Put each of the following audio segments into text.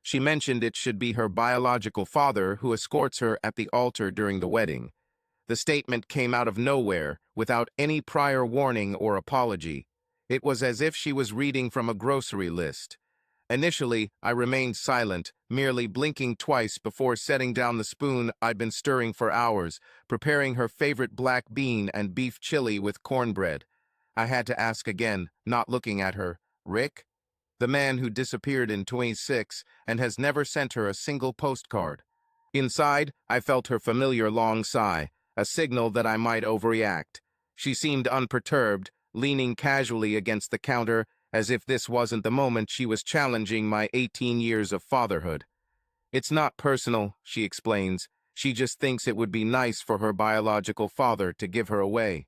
She mentioned it should be her biological father who escorts her at the altar during the wedding. The statement came out of nowhere, without any prior warning or apology. It was as if she was reading from a grocery list. Initially, I remained silent, merely blinking twice before setting down the spoon I'd been stirring for hours, preparing her favorite black bean and beef chili with cornbread. I had to ask again, not looking at her, "Rick?" The man who disappeared in 26 and has never sent her a single postcard. Inside, I felt her familiar long sigh, a signal that I might overreact. She seemed unperturbed, leaning casually against the counter, as if this wasn't the moment she was challenging my 18 years of fatherhood. "It's not personal," she explains. "She just thinks it would be nice for her biological father to give her away."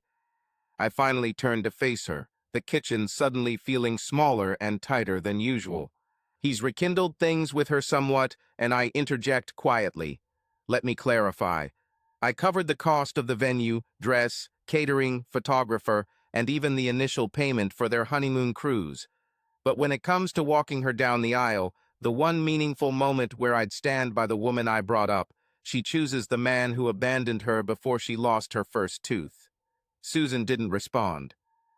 I finally turned to face her, the kitchen suddenly feeling smaller and tighter than usual. He's rekindled things with her somewhat, and I interject quietly. "Let me clarify. I covered the cost of the venue, dress, catering, photographer, and even the initial payment for their honeymoon cruise. But when it comes to walking her down the aisle, the one meaningful moment where I'd stand by the woman I brought up, she chooses the man who abandoned her before she lost her first tooth." Susan didn't respond.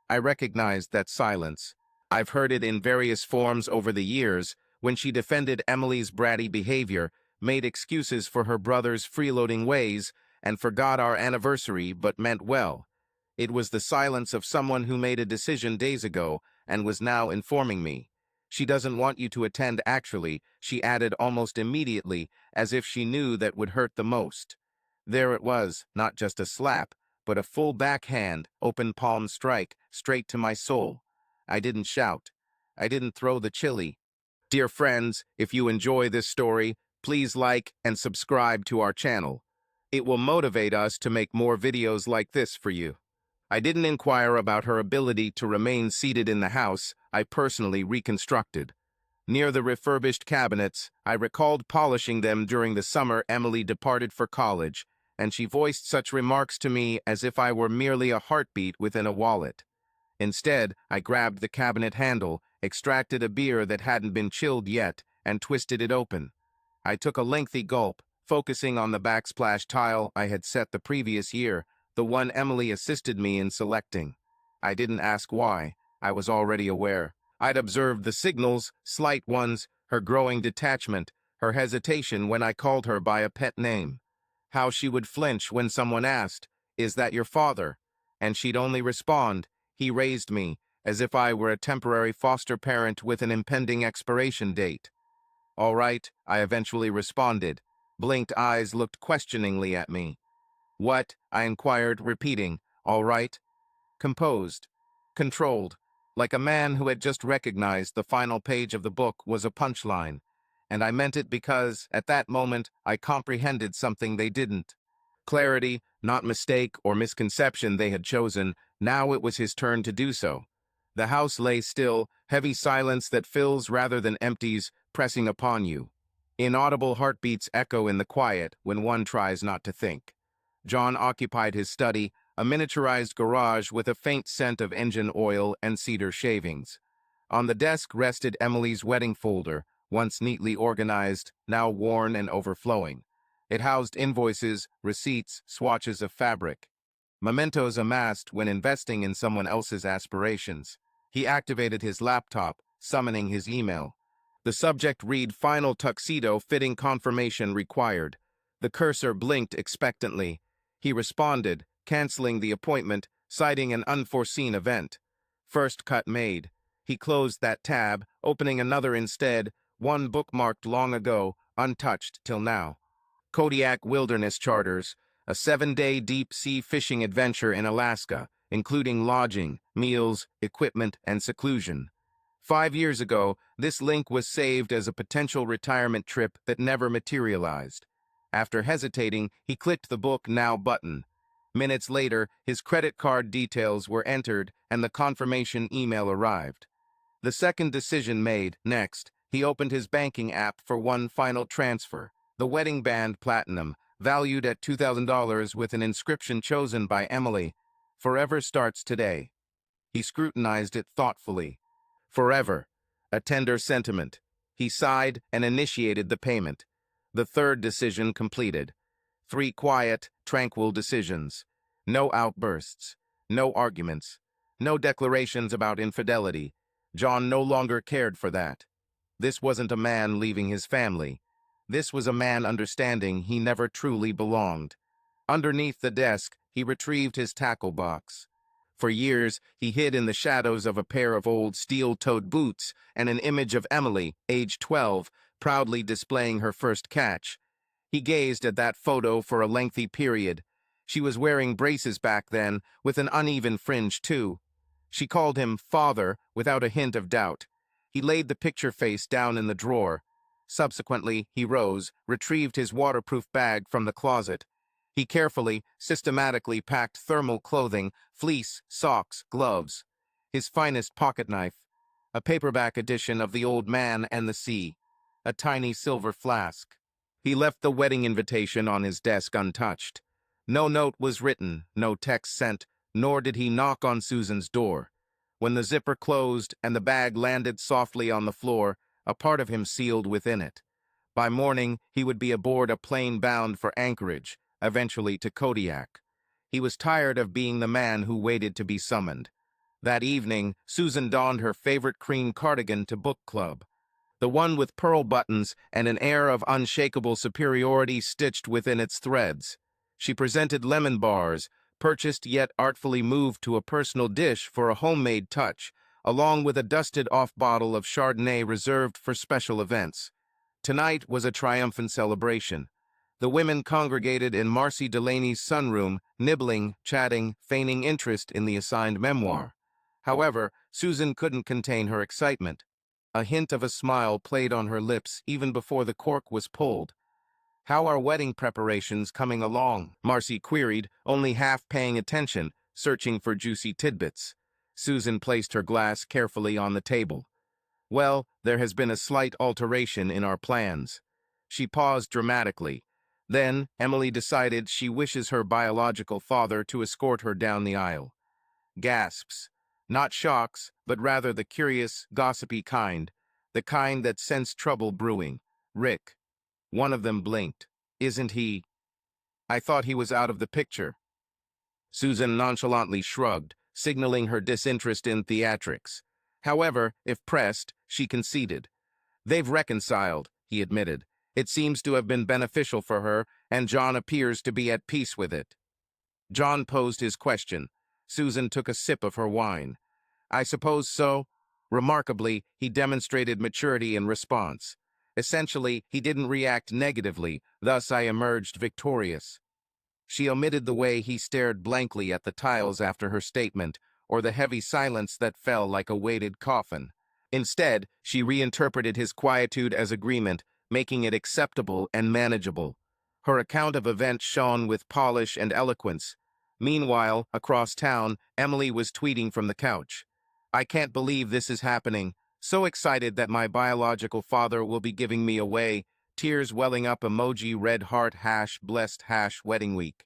I recognized that silence. I've heard it in various forms over the years, when she defended Emily's bratty behavior, made excuses for her brother's freeloading ways, and forgot our anniversary but meant well. It was the silence of someone who made a decision days ago and was now informing me. "She doesn't want you to attend actually," she added almost immediately, as if she knew that would hurt the most. There it was, not just a slap, but a full backhand, open palm strike, straight to my soul. I didn't shout. I didn't throw the chili. Dear friends, if you enjoy this story, please like and subscribe to our channel. It will motivate us to make more videos like this for you. I didn't inquire about her ability to remain seated in the house I personally reconstructed. Near the refurbished cabinets, I recalled polishing them during the summer Emily departed for college, and she voiced such remarks to me as if I were merely a heartbeat within a wallet. Instead, I grabbed the cabinet handle, extracted a beer that hadn't been chilled yet, and twisted it open. I took a lengthy gulp, focusing on the backsplash tile I had set the previous year, the one Emily assisted me in selecting. I didn't ask why. I was already aware. I'd observed the signals, slight ones, her growing detachment, her hesitation when I called her by a pet name. How she would flinch when someone asked, "Is that your father?" And she'd only respond, "He raised me," as if I were a temporary foster parent with an impending expiration date. "All right," I eventually responded. Blinked eyes looked questioningly at me. "What?" I inquired, repeating, "All right?" Composed, controlled, like a man who had just recognized the final page of the book was a punchline. And I meant it because, at that moment, I comprehended something they didn't. Clarity, not mistake or misconception they had chosen, now it was his turn to do so. The house lay still, heavy silence that fills rather than empties, pressing upon you. Inaudible heartbeats echo in the quiet when one tries not to think. John occupied his study, a miniaturized garage with a faint scent of engine oil and cedar shavings. On the desk rested Emily's wedding folder, once neatly organized, now worn and overflowing. It housed invoices, receipts, swatches of fabric. Mementos amassed when investing in someone else's aspirations. He activated his laptop, summoning his email. The subject read "Final tuxedo fitting confirmation required." The cursor blinked expectantly. He responded, canceling the appointment, citing an unforeseen event. First cut made. He closed that tab, opening another instead, one bookmarked long ago, untouched till now. Kodiak Wilderness Charters, a 7-day deep-sea fishing adventure in Alaska, including lodging, meals, equipment, and seclusion. 5 years ago, this link was saved as a potential retirement trip that never materialized. After hesitating, he clicked the Book Now button. Minutes later, his credit card details were entered and the confirmation email arrived. The second decision made, next, he opened his banking app for one final transfer, the wedding band Platinum, valued at $2,000 with an inscription chosen by Emily. "Forever starts today." He scrutinized it thoughtfully. Forever, a tender sentiment. He sighed and initiated the payment. The third decision completed. 3 quiet, tranquil decisions. No outbursts. No arguments. No declarations about infidelity. John no longer cared for that. This wasn't a man leaving his family. This was a man understanding he never truly belonged. Underneath the desk, he retrieved his tackle box. For years, he hid in the shadows of a pair of old steel-toed boots and an image of Emily, age 12, proudly displaying her first catch. He gazed at that photo for a lengthy period. She was wearing braces back then, with an uneven fringe too. She called him father without a hint of doubt. He laid the picture face down in the drawer. Subsequently, he rose, retrieved his waterproof bag from the closet. He carefully, systematically packed thermal clothing, fleece, socks, gloves. His finest pocket knife, a paperback edition of The Old Man and the Sea, a tiny silver flask. He left the wedding invitation on his desk untouched. No note was written, no text sent, nor did he knock on Susan's door. When the zipper closed and the bag landed softly on the floor, a part of him sealed within it. By morning, he would be aboard a plane bound for Anchorage, eventually to Kodiak. He was tired of being the man who waited to be summoned. That evening, Susan donned her favorite cream cardigan to book club, the one with pearl buttons and an air of unshakable superiority stitched within its threads. She presented lemon bars, purchased yet artfully moved to a personal dish for a homemade touch, along with a dusted-off bottle of Chardonnay reserved for special events. Tonight was a triumphant celebration. The women congregated in Marcy Delaney's sunroom, nibbling, chatting, feigning interest in the assigned memoir. However, Susan couldn't contain her excitement. A hint of a smile played on her lips even before the cork was pulled. "How are wedding preparations coming along?" Marcy queried, only half paying attention, searching for juicy tidbits. Susan placed her glass carefully on the table. "Well, there has been a slight alteration in our plans." She paused dramatically. Then, Emily decided she wishes her biological father to escort her down the aisle. Gasps. Not shocks, but rather the curious, gossipy kind. The kind that sensed trouble brewing. Rick. One of them blinked. "Isn't he?" "I thought he was out of the picture." Susan nonchalantly shrugged, signaling her disinterest in theatrics. However, if pressed, she conceded. "They've reconciled," he admitted. "It seems to have been beneficial for her, and John appears to be at peace with it." John posed his question. Susan took a sip of her wine. "I suppose so." Remarkably, he demonstrated maturity in response. Essentially, he didn't react negatively, thus I emerged victorious. She omitted the way he stared blankly at the tiles after her statement, or the heavy silence that fell like a weighted coffin. Instead, she reinterpreted his quietude as agreement, making it acceptable and manageable. Her account of events shone with polish and eloquence. Meanwhile, across town, Emily was tweeting from the couch. "I can't believe this is happening. So excited that my biological father will be giving me away. Tears welling up emoji red heart blessed wedding week."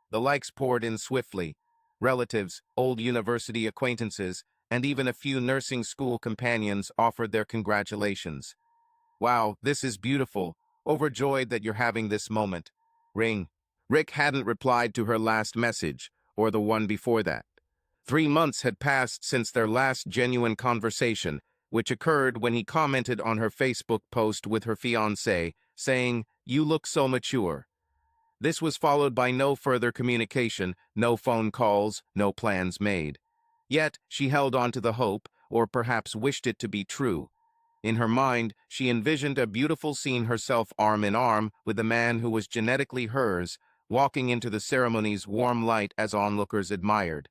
The likes poured in swiftly. Relatives, old university acquaintances, and even a few nursing school companions offered their congratulations. "Wow, this is beautiful. Overjoyed that you're having this moment." Ring. Rick hadn't replied to her last message, or the one before that. 3 months had passed since their last genuine conversation, which occurred when he commented on her Facebook post with her fiancé, saying, "You look so mature." This was followed by no further communication, no phone calls, no plans made. Yet, she held on to the hope, or perhaps wished it to be true. In her mind, she envisioned a beautiful scene herself arm in arm with the man who was genetically hers, walking into the ceremony's warm light as onlookers admired.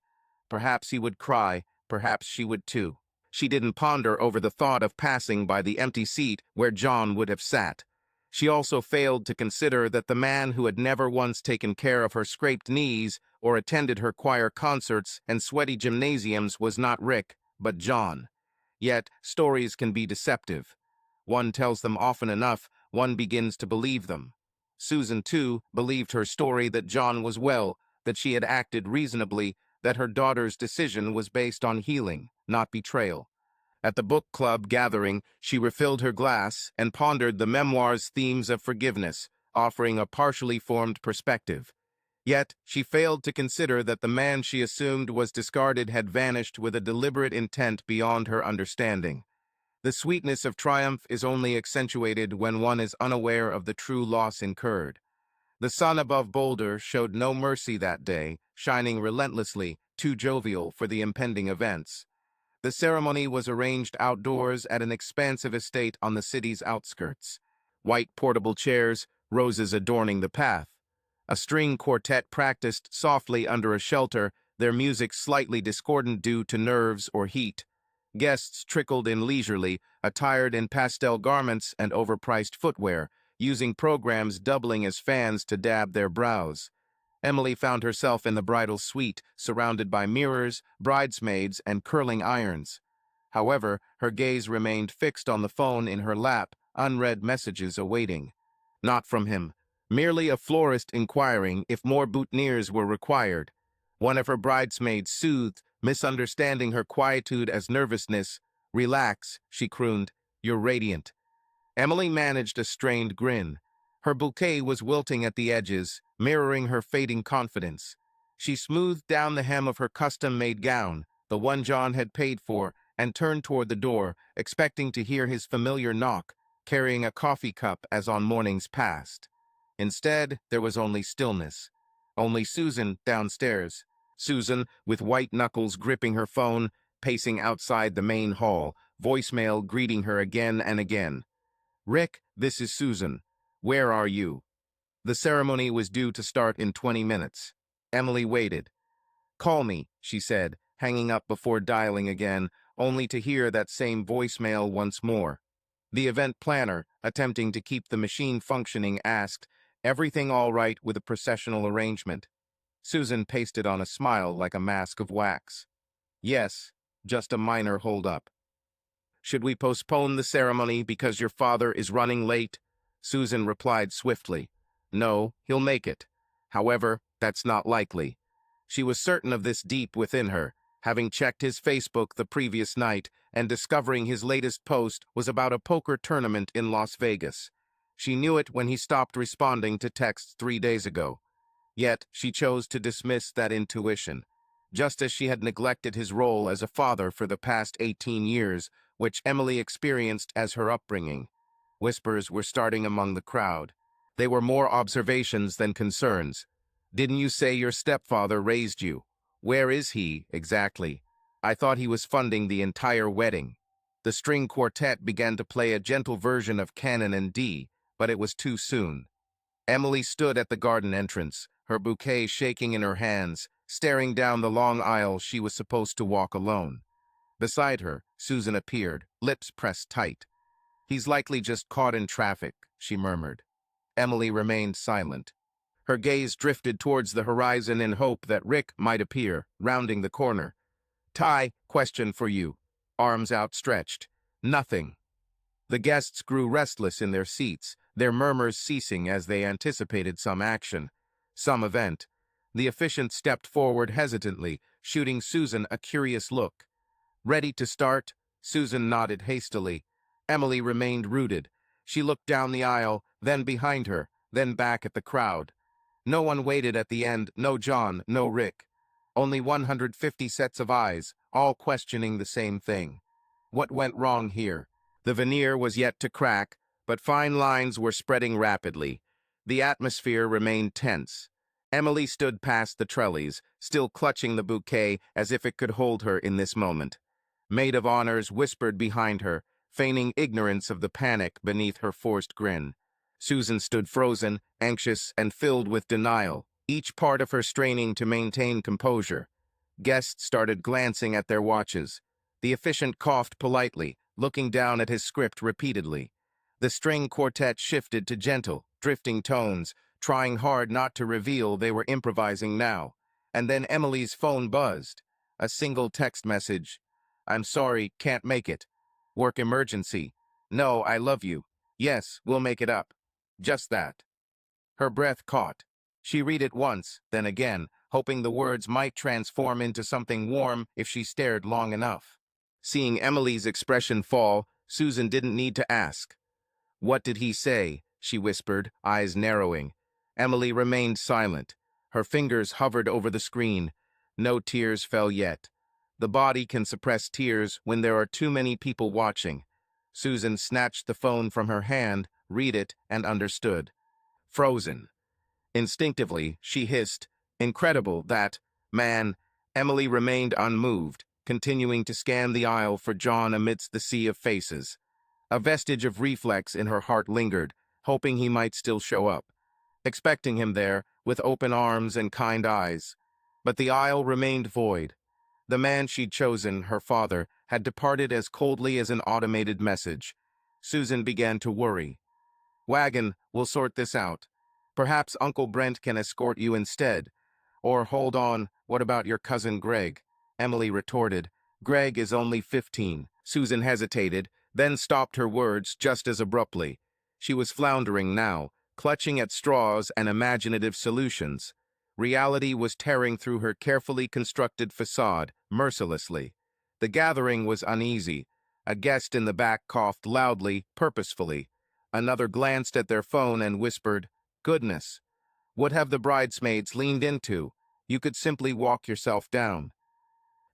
Perhaps he would cry, perhaps she would too. She didn't ponder over the thought of passing by the empty seat where John would have sat. She also failed to consider that the man who had never once taken care of her scraped knees or attended her choir concerts and sweaty gymnasiums was not Rick, but John. Yet, stories can be deceptive. One tells them often enough, one begins to believe them. Susan, too, believed her story that John was well, that she had acted reasonably, that her daughter's decision was based on healing, not betrayal. At the book club gathering, she refilled her glass and pondered the memoir's themes of forgiveness, offering a partially formed perspective. Yet, she failed to consider that the man she assumed was discarded had vanished with a deliberate intent beyond her understanding. The sweetness of triumph is only accentuated when one is unaware of the true loss incurred. The sun above Boulder showed no mercy that day, shining relentlessly, too jovial for the impending events. The ceremony was arranged outdoors at an expansive estate on the city's outskirts. White portable chairs, roses adorning the path. A string quartet practiced softly under a shelter, their music slightly discordant due to nerves or heat. Guests trickled in leisurely, attired in pastel garments and overpriced footwear, using programs doubling as fans to dab their brows. Emily found herself in the bridal suite, surrounded by mirrors, bridesmaids, and curling irons. However, her gaze remained fixed on the phone in her lap, unread messages awaiting. Not from him, merely a florist inquiring if more boutonnieres were required. One of her bridesmaids soothed, misunderstanding her quietude as nervousness. "Relax," she crooned. "You're radiant." Emily managed a strained grin. Her bouquet was wilting at the edges, mirroring her fading confidence. She smoothed down the hem of her custom-made gown, the one John had paid for, and turned toward the door, expecting to hear his familiar knock, carrying a coffee cup as on mornings past. Instead, there was only stillness. Only Susan downstairs. Susan, with white knuckles gripping her phone, pacing outside the main hall, voicemail greeting her again and again. "Rick, this is Susan. Where are you?" The ceremony was due to start in 20 minutes. Emily waited. "Call me," she said, hanging up before dialing again, only to hear that same voicemail once more. The event planner, attempting to keep the machine functioning, asked, "Everything all right with a processional arrangement?" Susan pasted on a smile like a mask of wax. "Yes, just a minor hold-up." "Should we postpone the ceremony because your father is running late?" Susan replied swiftly. "No, he'll make it. However, that's not likely." She was certain of this deep within her, having checked his Facebook the previous night and discovering his latest post was about a poker tournament in Las Vegas. She knew it when he stopped responding to texts 3 days ago. Yet, she chose to dismiss that intuition. Just as she had neglected his role as a father for the past 18 years, which Emily experienced as her upbringing. Whispers were starting among the crowd. They were more observations than concerns. "Didn't you say your stepfather raised you? Where is he, exactly? I thought he was funding the entire wedding." The string quartet began to play a gentle version of Canon in D, but it was too soon. Emily stood at the garden entrance, her bouquet shaking in her hands, staring down the long aisle she was supposed to walk alone. Beside her, Susan appeared, lips pressed tight. "He's likely just caught in traffic," she murmured. Emily remained silent. Her gaze drifted towards the horizon in hope that Rick might appear, rounding the corner. "Ty, question for you." Arms outstretched. "Nothing." The guests grew restless in their seats, their murmurs ceasing as they anticipated some action, some event. The officiant stepped forward hesitantly, shooting Susan a curious look. "Ready to start?" Susan nodded hastily. Emily remained rooted. She looked down the aisle, then behind her, then back at the crowd. No one waited at the end, no John, no Rick. Only 150 sets of eyes, all questioning the same thing. What went wrong here? The veneer was yet to crack, but fine lines were spreading rapidly. The atmosphere remained tense. Emily stood past the trellis, still clutching the bouquet as if it could hold her in this moment. Maid of honors whispered behind her, feigning ignorance of the panic beneath her forced grin. Susan stood frozen, anxious, and filled with denial, each part of her straining to maintain composure. Guests started glancing at their watches. The officiant coughed politely, looking down at his script repeatedly. The string quartet shifted to gentle, drifting tones, trying hard not to reveal they were improvising now. And then Emily's phone buzzed. A single text message. "I'm sorry, can't make it. Work emergency. No, I love you. Yes, we'll make it up." Just that. Her breath caught. She read it once, then again, hoping the words might transform into something warm if she stared long enough. Seeing Emily's expression fall, Susan didn't need to ask. "What did he say?" she whispered, eyes narrowing. Emily remained silent. Her fingers hovered over the screen. No tears fell yet. The body can suppress tears when there are too many people watching. Susan snatched the phone from her hand, read it, and understood. Frozen. Instinctively, she hissed, "Incredible that, man." Emily remained unmoved, continuing to scan the aisle for John amidst the sea of faces. A vestige of reflex in her heart lingered, hoping he might still show up, expecting him there, with open arms and kind eyes. But the aisle remained void. The man she'd chosen, her father, had departed as coldly as an automated message. Susan began to worry. "Wagon, we'll sort this out. Perhaps Uncle Brent can escort you instead. Or hold on, what about your cousin Greg?" Emily retorted. "Greg is only 15. Susan hesitated, then stopped her words just as abruptly. She was floundering now, clutching at straws and imaginative solutions. Reality was tearing through her carefully constructed facade, mercilessly. The gathering was uneasy. A guest in the back coughed loudly, purposefully. Another glanced at their phone and whispered, "Goodness. What have the bridesmaids leaned into? You could simply walk yourself down."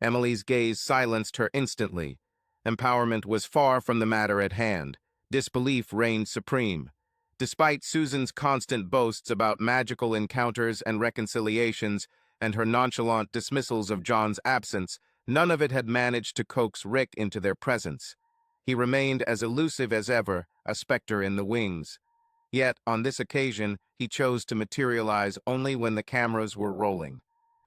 Emily's gaze silenced her instantly. Empowerment was far from the matter at hand. Disbelief reigned supreme. Despite Susan's constant boasts about magical encounters and reconciliations, and her nonchalant dismissals of John's absence, none of it had managed to coax Rick into their presence. He remained as elusive as ever, a specter in the wings. Yet, on this occasion, he chose to materialize only when the cameras were rolling.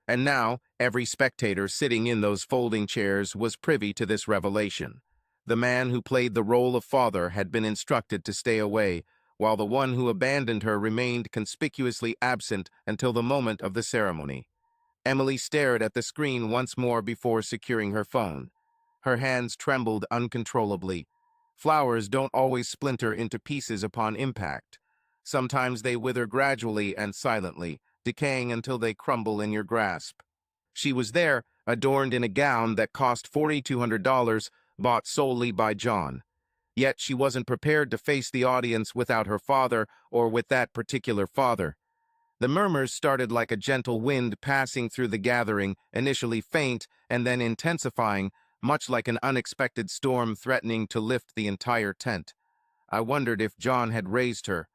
And now, every spectator sitting in those folding chairs was privy to this revelation. The man who played the role of father had been instructed to stay away, while the one who abandoned her remained conspicuously absent until the moment of the ceremony. Emily stared at the screen once more before securing her phone. Her hands trembled uncontrollably. Flowers don't always splinter into pieces upon impact. Sometimes they wither gradually and silently, decaying until they crumble in your grasp. She was there, adorned in a gown that cost $4,200, bought solely by John. Yet she wasn't prepared to face the audience without her father or with that particular father. The murmurs started like a gentle wind passing through the gathering, initially faint and then intensifying, much like an unexpected storm threatening to lift the entire tent. I wondered if John had raised her.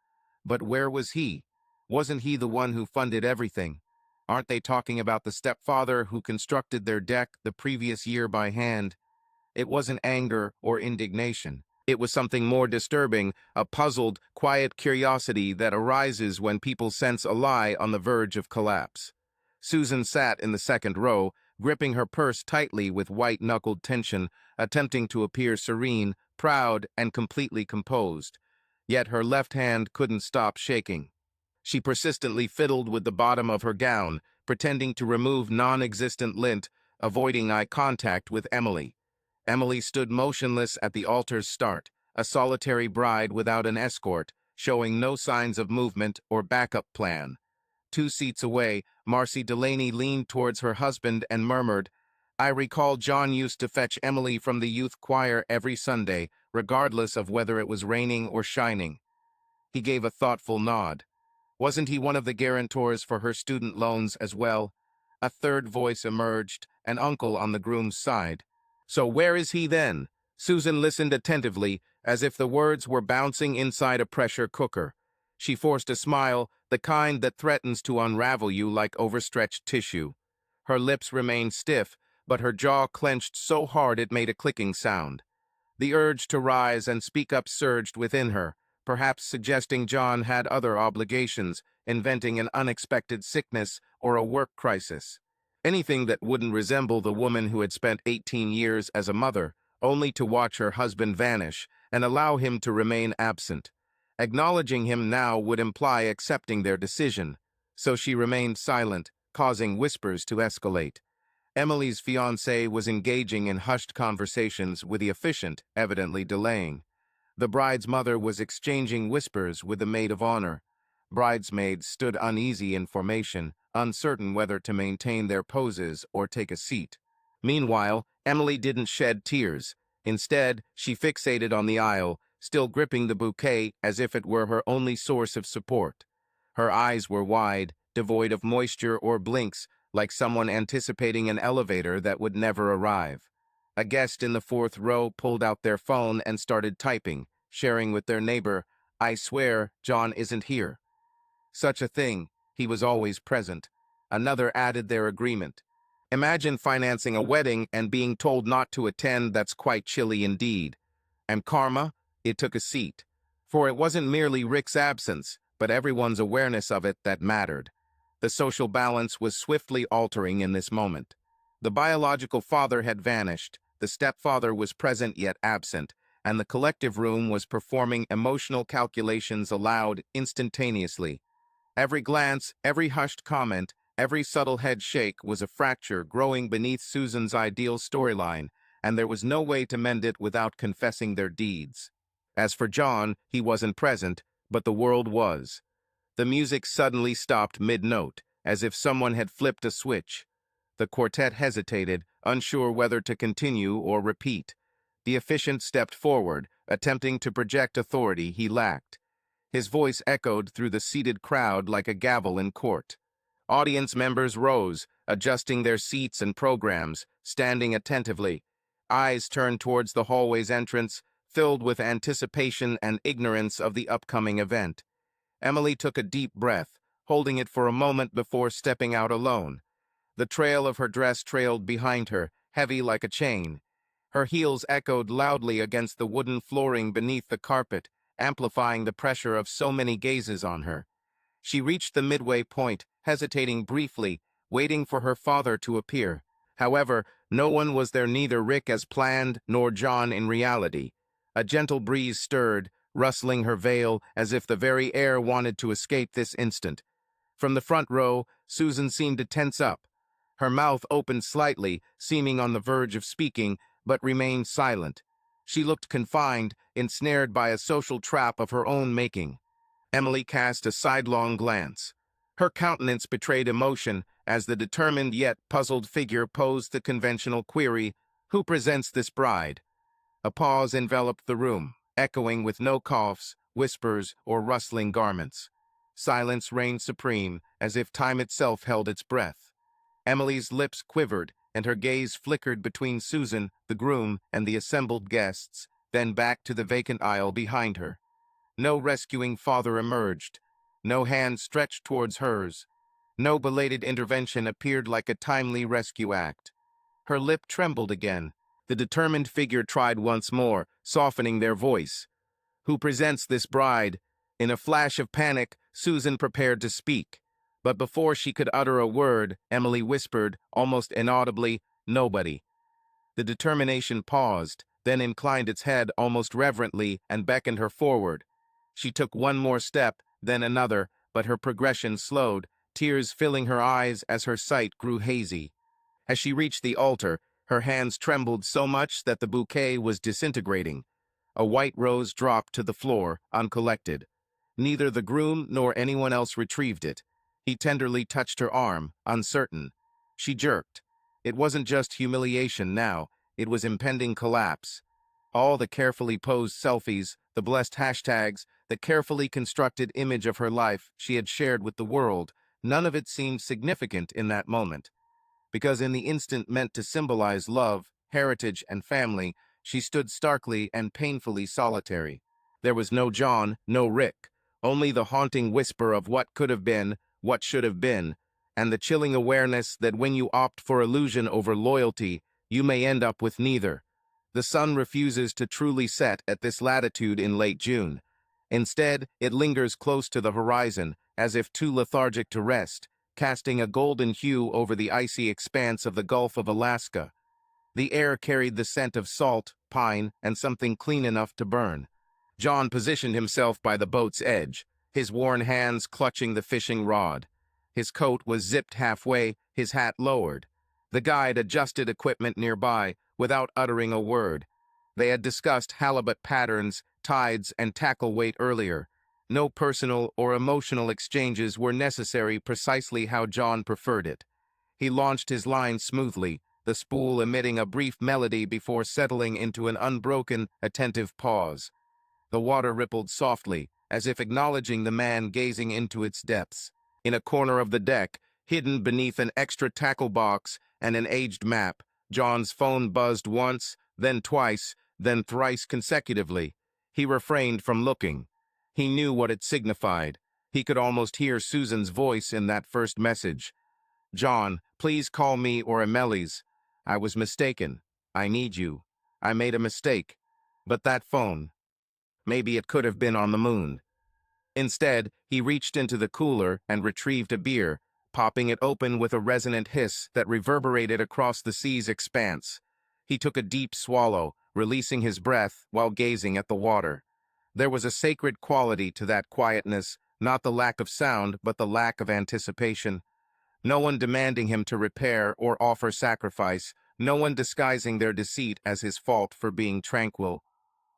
But where was he? Wasn't he the one who funded everything? Aren't they talking about the stepfather who constructed their deck the previous year by hand? It wasn't anger or indignation. It was something more disturbing, a puzzled, quiet curiosity that arises when people sense a lie on the verge of collapse. Susan sat in the second row, gripping her purse tightly with white-knuckled tension, attempting to appear serene, proud, and completely composed. Yet her left hand couldn't stop shaking. She persistently fiddled with the bottom of her gown, pretending to remove non-existent lint, avoiding eye contact with Emily. Emily stood motionless at the altar's start, a solitary bride without an escort, showing no signs of movement or backup plan. 2 seats away, Marcy Delaney leaned towards her husband and murmured, "I recall John used to fetch Emily from the youth choir every Sunday, regardless of whether it was raining or shining." He gave a thoughtful nod. "Wasn't he one of the guarantors for her student loans as well?" A third voice emerged, an uncle on the groom's side. "So where is he then?" Susan listened attentively, as if the words were bouncing inside a pressure cooker. She forced a smile, the kind that threatens to unravel you like overstretched tissue. Her lips remained stiff, but her jaw clenched so hard it made a clicking sound. The urge to rise and speak up surged within her, perhaps suggesting John had other obligations, inventing an unexpected sickness or a work crisis. Anything that wouldn't resemble the woman who had spent 18 years as a mother, only to watch her husband vanish and allow him to remain absent. Acknowledging him now would imply accepting their decision, so she remained silent, causing whispers to escalate. Emily's fiancé was engaging in hushed conversations with the officiant, evidently delaying. The bride's mother was exchanging whispers with the maid of honor. Bridesmaids stood uneasy in formation, uncertain whether to maintain their poses or take a seat. Meanwhile, Emily didn't shed tears. Instead, she fixated on the aisle, still gripping the bouquet as if it were her only source of support. Her eyes were wide, devoid of moisture or blinks, like someone anticipating an elevator that would never arrive. A guest in the fourth row pulled out their phone and started typing, sharing with their neighbor, "I swear, John isn't here." Such a thing, he was always present. Another added their agreement. Imagine financing a wedding and being told not to attend. That's quite chilly indeed. And karma? It took a seat. For it wasn't merely Rick's absence, but everyone's awareness of it that mattered. The social balance was swiftly altering in this moment. The biological father had vanished, the stepfather was present yet absent, and the collective room was performing emotional calculations aloud instantaneously. Every glance, every hushed comment, every subtle head shake was a fracture growing beneath Susan's ideal storyline, and there was no way to mend it without confessing their deeds. As for John, he wasn't present, but the world was. The music suddenly stopped mid-note, as if someone had flipped a switch. The quartet hesitated, unsure whether to continue or repeat. The officiant stepped forward, attempting to project authority he lacked. His voice echoed through the seated crowd like a gavel in court. Audience members rose, adjusting their seats and programs, standing attentively. Eyes turned towards the hallway's entrance, filled with anticipation and ignorance of the upcoming event. Emily took a deep breath, holding it for a moment before stepping out alone. The trail of her dress trailed behind her, heavy like a chain. Her heels echoed loudly against the wooden flooring beneath the carpet, amplifying the pressure of so many gazes on her. She reached the midway point, hesitating briefly, waiting for her father to appear. However, no one was there, neither Rick as planned nor John in reality. A gentle breeze stirred, rustling her veil as if the very air wanted to escape this instant. From the front row, Susan seemed to tense up. Her mouth opened slightly, seeming on the verge of speaking, but remained silent. She looked confined, ensnared by a social trap of her own making. Emily cast a sidelong glance. Her countenance betrayed emotion as the determined yet puzzled figure posed the conventional query, "Who presents this bride?" A pause enveloped the room, echoing with no coughs, whispers, or rustling garments. Silence reigned supreme, as if time itself held its breath. Emily's lips quivered, and her gaze flickered between Susan, the groom, and the assembled guests, then back to the vacant aisle behind her. No rescuing father emerged. No hand stretched towards hers. No belated intervention appeared like a timely rescue act. Her lip trembled again. The determined figure tried once more, softening their voice. "Who presents this bride?" In a flash of panic, Susan prepared to speak. But before she could utter a word, Emily whispered, almost inaudibly, "Nobody." The determination paused, then inclined its head almost reverently and beckoned her forward. She took one more step, then another, but her progression slowed, tears filling her eyes as her sight grew hazy. As she reached the altar, her hands trembled so much that the bouquet was disintegrating. A white rose dropped to the floor, uncollected. Neither the groom nor anyone else retrieved it. He tenderly touched her arm, uncertain. She jerked. It wasn't just humiliation now, it was impending collapse. All the carefully posed selfies, the blessed hashtags, the carefully constructed image of her life she had shared with the world, none of it seemed significant in that moment. Because in the instant meant to symbolize love, heritage, and family, she stood starkly and painfully solitary. There was no John, no Rick, only the haunting whisper of what could have been, what should have been, and the chilling awareness that when you opt for illusion over loyalty, you may end up with neither. The sun refuses to truly set at this latitude in late June. Instead, it lingers close to the horizon, as if too lethargic to rest, casting a golden hue over the icy expanse of the Gulf of Alaska. The air carried the scent of salt, pine, and something clean enough to burn. John positioned himself by the boat's edge, his worn hands clutching the fishing rod. His coat was zipped halfway, his hat lowered. The guide adjusted equipment nearby, without uttering a word. They had discussed halibut patterns, tides, and tackle weight earlier. No personal or emotional exchanges were necessary, precisely how John preferred it. He launched his line smoothly, the spool emitting a brief melody before settling into an unbroken, attentive pause. The water rippled softly, as if acknowledging the man gazing into its depths. In a corner of the deck, hidden beneath an extra tackle box and an aged map, John's phone buzzed once, then twice, then thrice consecutively. He refrained from looking. He knew what it signified. He could almost hear Susan's voice in that first message. "John, please call me or Emily's. I was mistaken. I need you. I made a mistake. But that phone, maybe it could have been on the moon." Instead, he reached into the cooler and retrieved a beer, popping it open with a resonant hiss that reverberated across the sea's expanse. He took a deep swallow, releasing his breath while gazing at the water. There was a sacred quality to that quietness, not the lack of sound, but the lack of anticipation. No one demanding him to repair or offer sacrifice, no one disguising their deceit as his fault for being tranquil.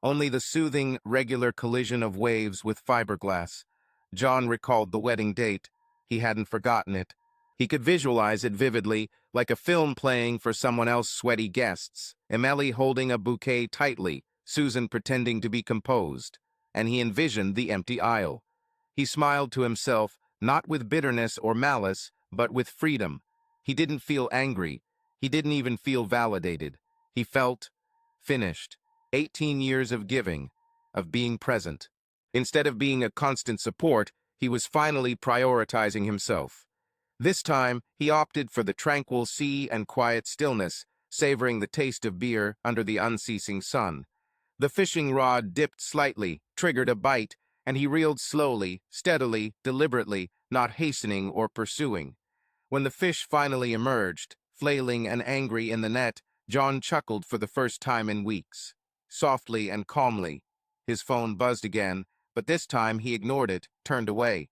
Only the soothing, regular collision of waves with fiberglass. John recalled the wedding date. He hadn't forgotten it. He could visualize it vividly, like a film playing for someone else's sweaty guests. Emily holding a bouquet tightly, Susan pretending to be composed. And he envisioned the empty aisle. He smiled to himself, not with bitterness or malice, but with freedom. He didn't feel angry. He didn't even feel validated. He felt finished. 18 years of giving, of being present. Instead of being a constant support, he was finally prioritizing himself. This time, he opted for the tranquil sea and quiet stillness, savoring the taste of beer under the unceasing sun. The fishing rod dipped slightly, triggered a bite, and he reeled slowly, steadily, deliberately, not hastening or pursuing. When the fish finally emerged, flailing and angry in the net, John chuckled for the first time in weeks. Softly and calmly. His phone buzzed again, but this time he ignored it, turned away.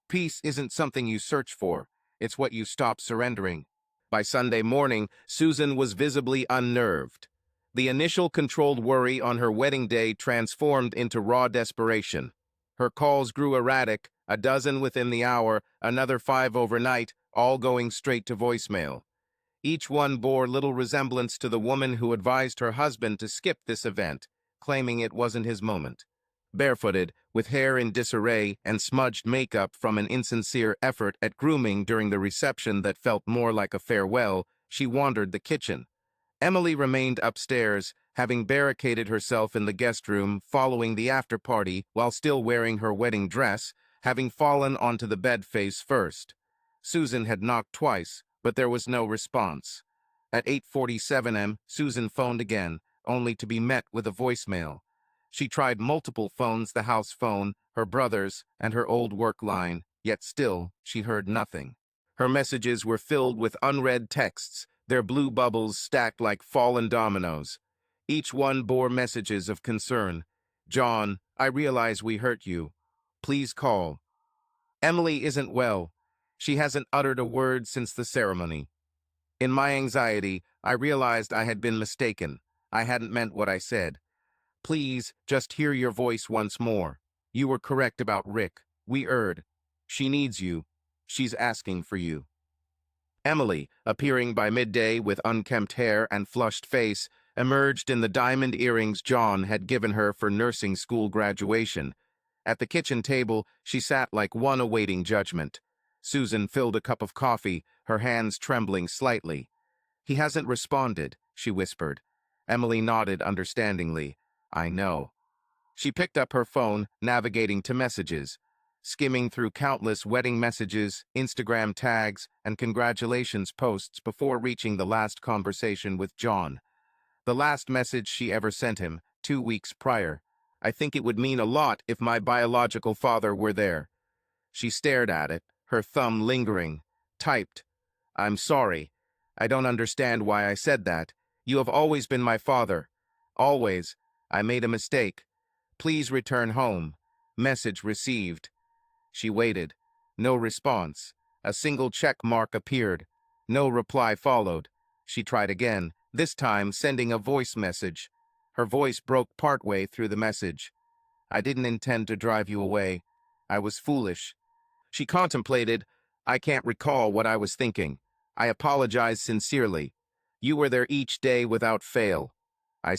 Peace isn't something you search for. It's what you stop surrendering. By Sunday morning, Susan was visibly unnerved. The initial controlled worry on her wedding day transformed into raw desperation. Her calls grew erratic, a dozen within the hour, another 5 overnight, all going straight to voicemail. Each one bore little resemblance to the woman who advised her husband to skip this event, claiming it wasn't his moment. Barefooted, with hair in disarray and smudged makeup from an insincere effort at grooming during the reception that felt more like a farewell, she wandered the kitchen. Emily remained upstairs, having barricaded herself in the guest room following the after-party while still wearing her wedding dress, having fallen onto the bed face first. Susan had knocked twice, but there was no response. At 8:47 am, Susan phoned again, only to be met with a voicemail. She tried multiple phones, the house phone, her brother's, and her old work line, yet still she heard nothing. Her messages were filled with unread texts, their blue bubbles stacked like fallen dominoes. Each one bore messages of concern. "John, I realize we hurt you. Please call. Emily isn't well. She hasn't uttered a word since the ceremony." In my anxiety, I realized I had been mistaken. I hadn't meant what I said. "Please, just hear your voice once more. You were correct about Rick. We erred. She needs you. She's asking for you." Emily, appearing by midday with unkempt hair and flushed face, emerged in the diamond earrings John had given her for nursing school graduation. At the kitchen table, she sat like one awaiting judgment. Susan filled a cup of coffee, her hands trembling slightly. "He hasn't responded," she whispered. Emily nodded understandingly. "I know." She picked up her phone, navigating to messages, skimming through countless wedding messages, Instagram tags, and congratulations posts before reaching the last conversation with John. The last message she ever sent him, 2 weeks prior. "I think it would mean a lot if my biological father were there." She stared at it, her thumb lingering. Typed, "I'm sorry. I don't understand why I said that. You have always been my father. Always. I made a mistake. Please return home." Message received. She waited. No response. A single check mark appeared. No reply followed. She tried again, this time sending a voice message. Her voice broke partway through the message. "I didn't intend to drive you away. I was foolish." She contemplated. "I can't recall what I was thinking. I apologize sincerely." You were there each day without fail. I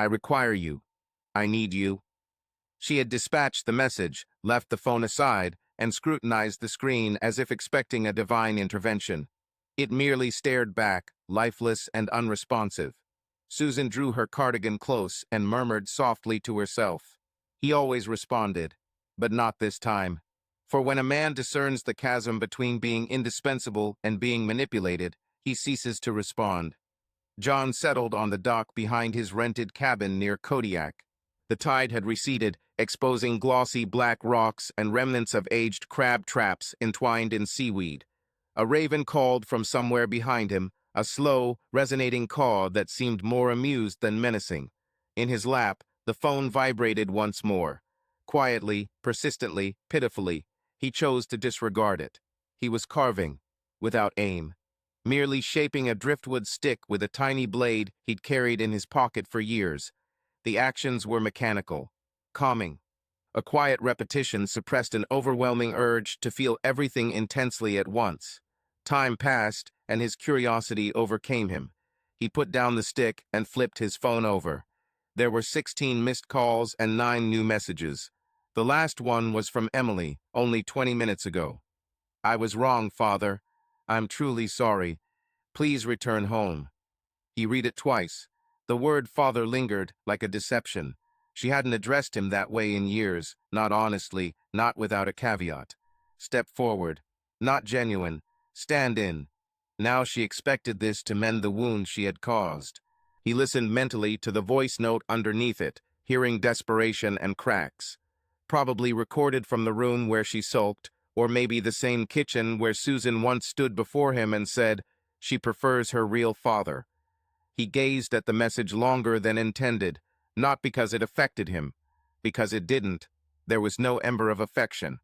require you. I need you. She had dispatched the message, left the phone aside, and scrutinized the screen as if expecting a divine intervention. It merely stared back, lifeless and unresponsive. Susan drew her cardigan close and murmured softly to herself. He always responded, but not this time. For when a man discerns the chasm between being indispensable and being manipulated, he ceases to respond. John settled on the dock behind his rented cabin near Kodiak. The tide had receded, exposing glossy black rocks and remnants of aged crab traps entwined in seaweed. A raven called from somewhere behind him, a slow, resonating caw that seemed more amused than menacing. In his lap, the phone vibrated once more. Quietly, persistently, pitifully, he chose to disregard it. He was carving, without aim, merely shaping a driftwood stick with a tiny blade he'd carried in his pocket for years. The actions were mechanical, calming. A quiet repetition suppressed an overwhelming urge to feel everything intensely at once. Time passed, and his curiosity overcame him. He put down the stick and flipped his phone over. There were 16 missed calls and 9 new messages. The last one was from Emily, only 20 minutes ago. I was wrong, Father. I'm truly sorry. Please return home. He read it twice. The word father lingered like a deception. She hadn't addressed him that way in years, not honestly, not without a caveat. Step forward. Not genuine. Stand in. Now she expected this to mend the wound she had caused. He listened mentally to the voice note underneath it, hearing desperation and cracks. Probably recorded from the room where she sulked, or maybe the same kitchen where Susan once stood before him and said, she prefers her real father. He gazed at the message longer than intended, not because it affected him, because it didn't. There was no ember of affection,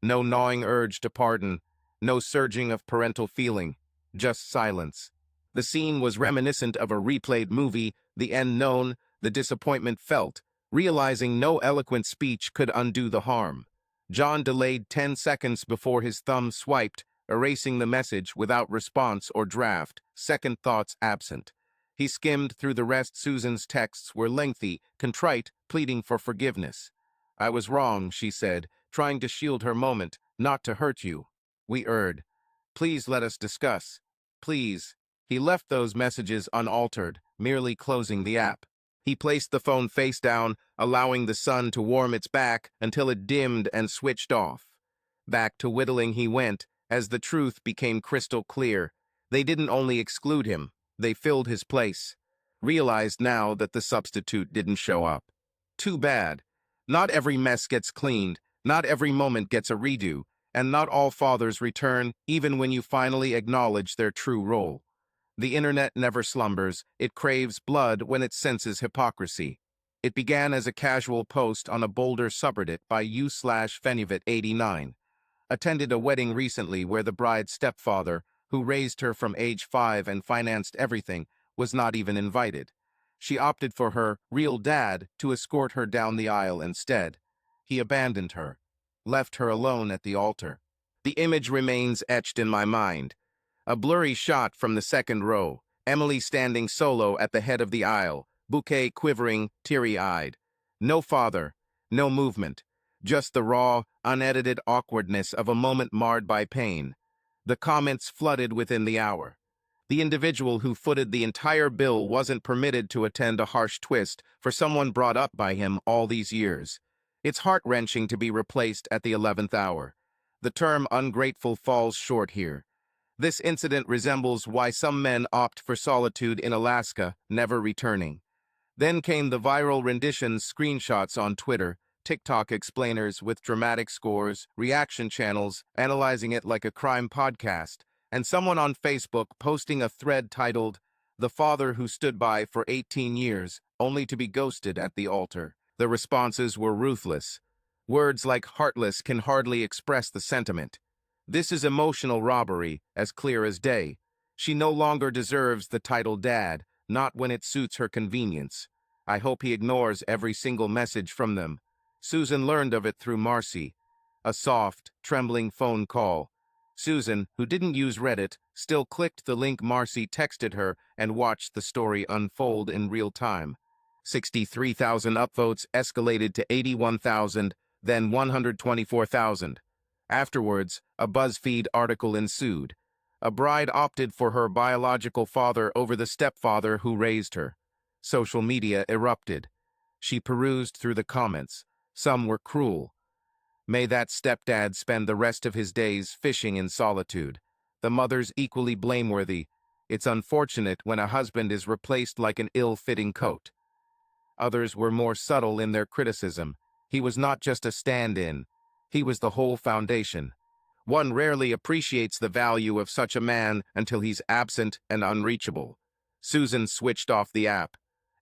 no gnawing urge to pardon, no surging of parental feeling, just silence. The scene was reminiscent of a replayed movie, the end known, the disappointment felt, realizing no eloquent speech could undo the harm. John delayed 10 seconds before his thumb swiped, erasing the message without response or draft, second thoughts absent. He skimmed through the rest. Susan's texts were lengthy, contrite, pleading for forgiveness. I was wrong, she said, trying to shield her moment, not to hurt you. We erred. Please let us discuss. Please. He left those messages unaltered, merely closing the app. He placed the phone face down, allowing the sun to warm its back until it dimmed and switched off. Back to whittling he went, as the truth became crystal clear. They didn't only exclude him, they filled his place. Realized now that the substitute didn't show up. Too bad. Not every mess gets cleaned, not every moment gets a redo, and not all fathers return even when you finally acknowledge their true role. The internet never slumbers. It craves blood when it senses hypocrisy. It began as a casual post on a Boulder subreddit by u/Fenuvit89. Attended a wedding recently where the bride's stepfather, who raised her from age 5 and financed everything, was not even invited. She opted for her real dad to escort her down the aisle instead. He abandoned her, left her alone at the altar. The image remains etched in my mind. A blurry shot from the second row, Emily standing solo at the head of the aisle, bouquet quivering, teary-eyed. No father, no movement, just the raw, unedited awkwardness of a moment marred by pain. The comments flooded within the hour. The individual who footed the entire bill wasn't permitted to attend a harsh twist for someone brought up by him all these years. It's heart-wrenching to be replaced at the 11th hour. The term ungrateful falls short here. This incident resembles why some men opt for solitude in Alaska, never returning. Then came the viral renditions, screenshots on Twitter, TikTok explainers with dramatic scores, reaction channels analyzing it like a crime podcast, and someone on Facebook posting a thread titled, "The Father Who Stood By for 18 Years, Only to be Ghosted at the Altar." The responses were ruthless. Words like heartless can hardly express the sentiment. This is emotional robbery, as clear as day. She no longer deserves the title dad, not when it suits her convenience. I hope he ignores every single message from them. Susan learned of it through Marcy. A soft, trembling phone call. Susan, who didn't use Reddit, still clicked the link Marcy texted her and watched the story unfold in real time. 63,000 upvotes escalated to 81,000, then 124,000. Afterwards, a BuzzFeed article ensued. A bride opted for her biological father over the stepfather who raised her. Social media erupted. She perused through the comments. Some were cruel. May that stepdad spend the rest of his days fishing in solitude. The mother's equally blameworthy. It's unfortunate when a husband is replaced like an ill-fitting coat. Others were more subtle in their criticism. He was not just a stand-in. He was the whole foundation. One rarely appreciates the value of such a man until he's absent and unreachable. Susan switched off the app.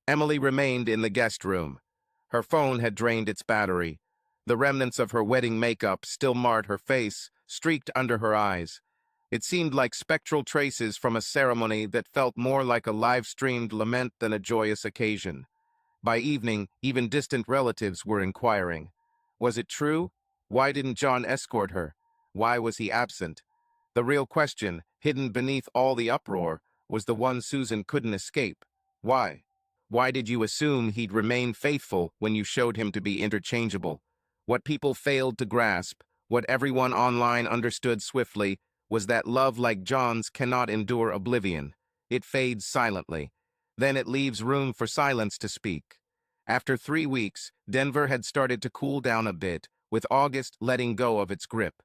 Emily remained in the guest room. Her phone had drained its battery. The remnants of her wedding makeup still marred her face, streaked under her eyes. It seemed like spectral traces from a ceremony that felt more like a live-streamed lament than a joyous occasion. By evening, even distant relatives were inquiring. Was it true? Why didn't John escort her? Why was he absent? The real question, hidden beneath all the uproar, was the one Susan couldn't escape. Why? Why did you assume he'd remain faithful when you showed him to be interchangeable? What people failed to grasp, what everyone online understood swiftly, was that love like John's cannot endure oblivion. It fades silently. Then it leaves room for silence to speak. After 3 weeks, Denver had started to cool down a bit, with August letting go of its grip.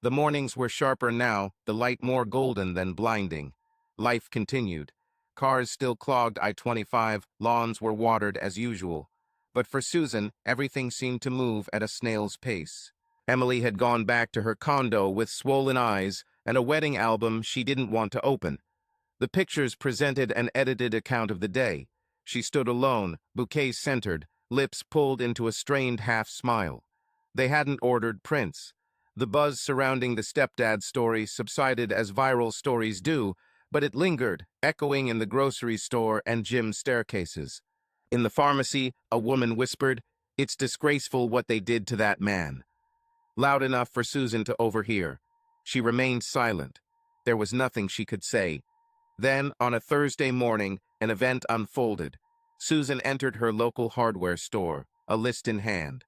The mornings were sharper now, the light more golden than blinding. Life continued. Cars still clogged I-25, lawns were watered as usual. But for Susan, everything seemed to move at a snail's pace. Emily had gone back to her condo with swollen eyes and a wedding album she didn't want to open. The pictures presented an edited account of the day. She stood alone, bouquets centered, lips pulled into a strained half-smile. They hadn't ordered prints. The buzz surrounding the stepdad story subsided as viral stories do, but it lingered, echoing in the grocery store and gym staircases. In the pharmacy, a woman whispered, "It's disgraceful what they did to that man." Loud enough for Susan to overhear. She remained silent. There was nothing she could say. Then, on a Thursday morning, an event unfolded. Susan entered her local hardware store, a list in hand.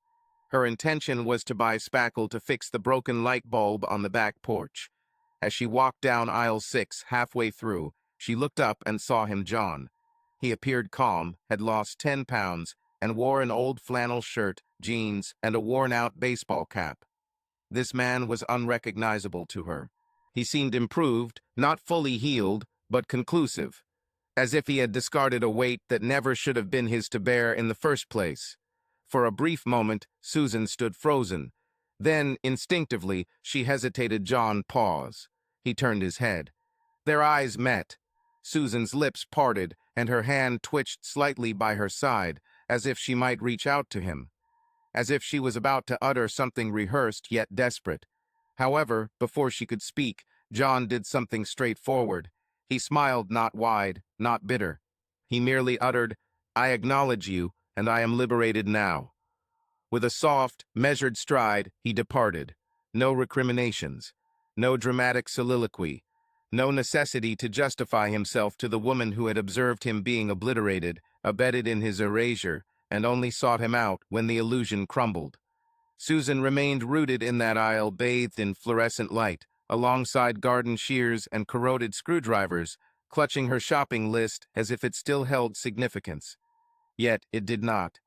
Her intention was to buy spackle to fix the broken light bulb on the back porch. As she walked down aisle 6 halfway through, she looked up and saw him, John. He appeared calm, had lost 10 pounds, and wore an old flannel shirt, jeans, and a worn-out baseball cap. This man was unrecognizable to her. He seemed improved, not fully healed, but conclusive, as if he had discarded a weight that never should have been his to bear in the first place. For a brief moment, Susan stood frozen. Then, instinctively, she hesitated. John paused. He turned his head. Their eyes met. Susan's lips parted, and her hand twitched slightly by her side, as if she might reach out to him. As if she was about to utter something rehearsed yet desperate. However, before she could speak, John did something straightforward. He smiled, not wide, not bitter. He merely uttered, "I acknowledge you, and I am liberated now." With a soft, measured stride, he departed. No recriminations, no dramatic soliloquy, no necessity to justify himself to the woman who had observed him being obliterated, abetted in his erasure, and only sought him out when the illusion crumbled. Susan remained rooted in that aisle, bathed in fluorescent light, alongside garden shears and corroded screwdrivers, clutching her shopping list as if it still held significance. Yet it did not.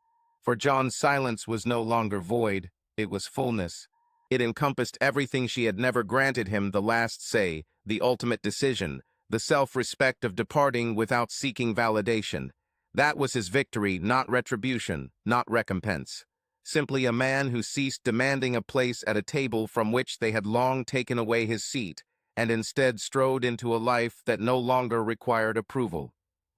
For John's silence was no longer void, it was fullness. It encompassed everything she had never granted him: the last say, the ultimate decision, the self-respect of departing without seeking validation. That was his victory, not retribution, not recompense. Simply a man who ceased demanding a place at a table from which they had long taken away his seat, and instead strode into a life that no longer required approval.